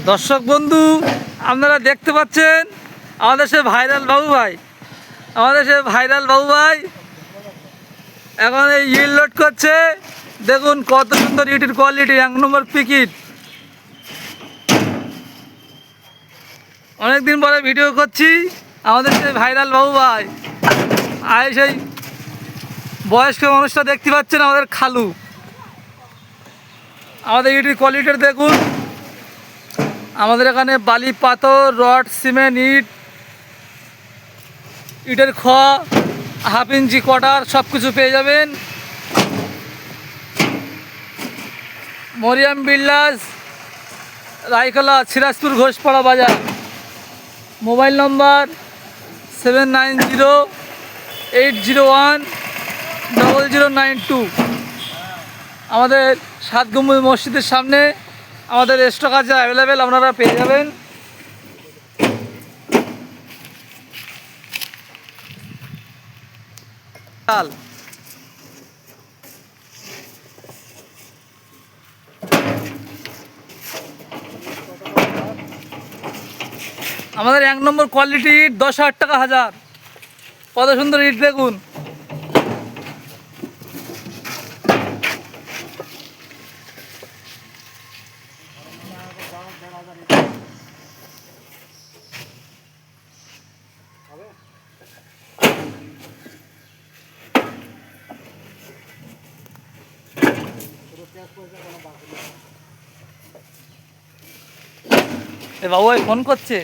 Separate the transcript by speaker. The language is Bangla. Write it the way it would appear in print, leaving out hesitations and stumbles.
Speaker 1: দর্শক বন্ধু, আপনারা দেখতে পাচ্ছেন আমাদের সে ভাইরাল বাবু ভাই এখন এই ইট লোড করছে। দেখুন কত সুন্দর ইটের কোয়ালিটি, 1 নম্বর পিকিট। অনেকদিন পরে ভিডিও করছি। আমাদের সে ভাইরাল বাবু ভাই আর সেই বয়স্ক মানুষটা দেখতে পাচ্ছেন, আমাদের খালু। আমাদের ইটের কোয়ালিটিটা দেখুন। আমাদের এখানে বালি, পাথর, রড, সিমেন্ট, ইটের খোয়া, 1/2 ইঞ্চি কটার সব কিছু পেয়ে যাবেন। মরিয়াম বিল্লাস, রায়কলা, সিরাজপুর, ঘোষপাড়া বাজার। মোবাইল নম্বর 7908010092। আমাদের 7 গম্বুজ মসজিদের সামনে আমাদের স্টক আছে অ্যাভেলেবেল, আপনারা পেয়ে যাবেন। আমাদের 1 নম্বর কোয়ালিটি ইট, 10,000 টাকা হাজার। কত সুন্দর ইট দেখুন। এ বাবু ভাই ফোন করছে।